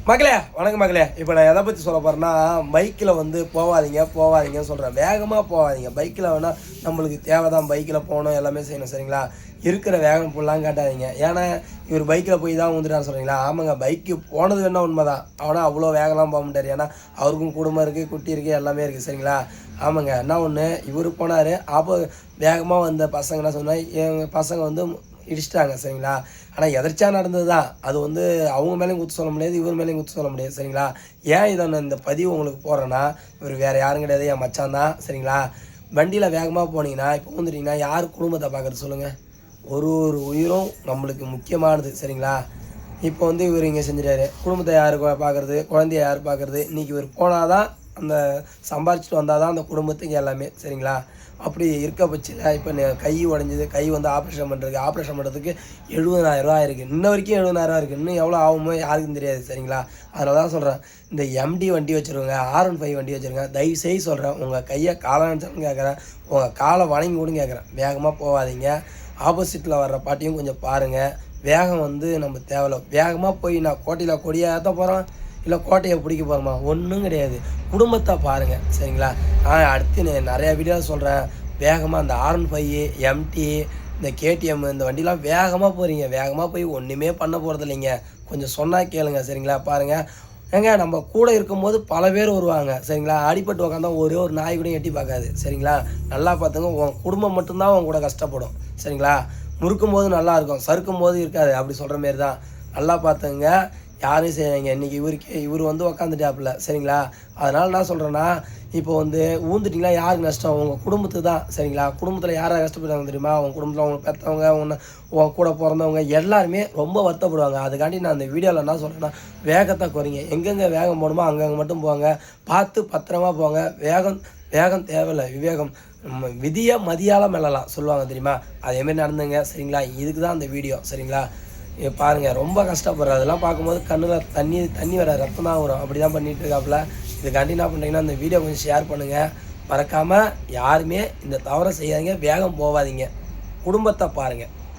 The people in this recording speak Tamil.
மக்களே வணக்கம் மக்களே. இப்போ நான் எதை பற்றி சொல்ல போகிறேன்னா, பைக்கில் வந்து போகாதீங்கன்னு சொல்கிறேன். வேகமாக போகாதீங்க. பைக்கில் வேணால் நம்மளுக்கு தேவை தான், பைக்கில் போகணும், எல்லாமே செய்யணும், சரிங்களா? இருக்கிற வேகம் ஃபுல்லாக காட்டாதீங்க. ஏன்னா இவர் பைக்கில் போய் தான் வந்துட்டான்னு சொல்கிறீங்களா? ஆமாங்க, பைக்கு போனது வேணால் உண்மை தான். ஆனால் அவ்வளோ வேகம்லாம் போக மாட்டார். ஏன்னா அவருக்கும் குடும்பம் இருக்குது, குட்டி இருக்குது, எல்லாமே இருக்குது, சரிங்களா? ஆமாங்க, என்ன ஒன்று, இவர் போனார். அப்போ வேகமாக வந்த பசங்க என்ன சொன்னால், எங்கள் பசங்க வந்து இடிச்சிட்டாங்க, சரிங்களா? ஆனால் எதர்ச்சியாக நடந்தது தான். அது வந்து அவங்க மேலேயும் குத்து சொல்ல முடியாது, இவர் மேலேயும் குத்து சொல்ல முடியாது, சரிங்களா? ஏன் இதை நான் இந்த பதிவு உங்களுக்கு போடுறேன்னா, இவர் வேறு யாரும் கிடையாது, என் மச்சான் தான், சரிங்களா? வண்டியில் வேகமாக போனீங்கன்னா, இப்போ வந்துட்டிங்கன்னா யார் குடும்பத்தை பார்க்குறது சொல்லுங்கள்? ஒரு ஒரு உயிரும் நம்மளுக்கு முக்கியமானது, சரிங்களா? இப்போ வந்து இவர் இங்கே செஞ்சிட்டாரு, குடும்பத்தை யார் பார்க்குறது, குழந்தைய யார் பார்க்குறது? இன்றைக்கி இவர் போனால் தான், அந்த சம்பாரிச்சிட்டு வந்தால் தான் அந்த குடும்பத்துக்கு எல்லாமே, சரிங்களா? அப்படி இருக்க பட்சத்தில் இப்போ கை உடஞ்சிது, கை வந்து ஆப்ரேஷன் பண்ணுறதுக்கு 70,000 இருக்குது. இன்ன வரைக்கும் 70,000 இருக்குது. இன்னும் எவ்வளோ ஆகுமோ யாருக்கும் தெரியாது, சரிங்களா? அதனால தான் சொல்கிறேன், இந்த எம்டி வண்டி வச்சுருங்க, R15 வண்டி வச்சுருங்க, தயவுசெய்து சொல்கிறேன், உங்கள் கையை காலை நினச்சாலும் கேட்குறேன், உங்கள் காலை வணங்கி கூட கேட்குறேன், வேகமாக போகாதீங்க. ஆப்போசிட்டில் வர்ற பாட்டியும் கொஞ்சம் பாருங்கள். வேகம் வந்து நம்ம தேவையில்ல. வேகமாக போய் நான் கோட்டையில் கொடியை ஏற்ற போகிறோம், இல்லை கோட்டையை பிடிக்க போகிறோமா? ஒன்றும் கிடையாது. குடும்பத்தை பாருங்கள், சரிங்களா? நான் அடுத்து நிறையா வீடியோ சொல்கிறேன். வேகமாக இந்த R15, MT, இந்த KTM, இந்த வண்டிலாம் வேகமாக போகிறீங்க. வேகமாக போய் ஒன்றுமே பண்ண போகிறது இல்லைங்க. கொஞ்சம் சொன்னால் கேளுங்க, சரிங்களா? பாருங்கள் ஏங்க, நம்ம கூட இருக்கும்போது பல பேர் வருவாங்க, சரிங்களா? அடிப்பட்டு உக்காந்தா ஒரே ஒரு நாய் கூட எட்டி பார்க்காது, சரிங்களா? நல்லா பார்த்துங்க. உன் குடும்பம் மட்டும்தான் உன் கூட கஷ்டப்படும், சரிங்களா? முறுக்கும் போது நல்லாயிருக்கும், சறுக்கும் போது இருக்காது. அப்படி சொல்கிற மாரி தான். நல்லா பார்த்துங்க. யாரும் செய்யுங்க. இன்றைக்கி இவர் வந்து உக்காந்துட்டாப்புல, சரிங்களா? அதனால் என்ன சொல்கிறேன்னா, இப்போ வந்து ஊந்துட்டிங்களா, யாருக்கு நஷ்டம்? உங்கள் குடும்பத்துக்கு தான், சரிங்களா? குடும்பத்தில் யாராக கஷ்டப்படுறாங்க தெரியுமா? உங்கள் குடும்பத்தில் அவங்க பெற்றவங்க, உங்க கூட பிறந்தவங்க எல்லாருமே ரொம்ப வருத்தப்படுவாங்க. அதுக்காண்டி நான் அந்த வீடியோவில் என்ன சொல்கிறேன்னா, வேகத்தை குறைங்க. எங்கெங்கே வேகம் போகணுமோ அங்கங்கே மட்டும் போங்க. பார்த்து பத்திரமா போங்க. வேகம் தேவையில்லை, விவேகம். விதியை மதியால் மெல்லலாம் சொல்லுவாங்க தெரியுமா? அதேமாரி நடந்துங்க, சரிங்களா? இதுக்கு தான் அந்த வீடியோ, சரிங்களா? பாருங்கள், ரொம்ப கஷ்டப்படுற அதெல்லாம் பார்க்கும்போது கண்ணில் தண்ணி வர ரத்தம் தான் வரும். அப்படி தான் பண்ணிகிட்டு இருக்காப்புல. இதுக்காண்டி என்ன பண்ணுறீங்கன்னா, இந்த வீடியோ கொஞ்சம் ஷேர் பண்ணுங்கள். மறக்காமல் யாருமே இந்த தவறை செய்யாதீங்க. வேகம் போகாதீங்க. குடும்பத்தை பாருங்கள்.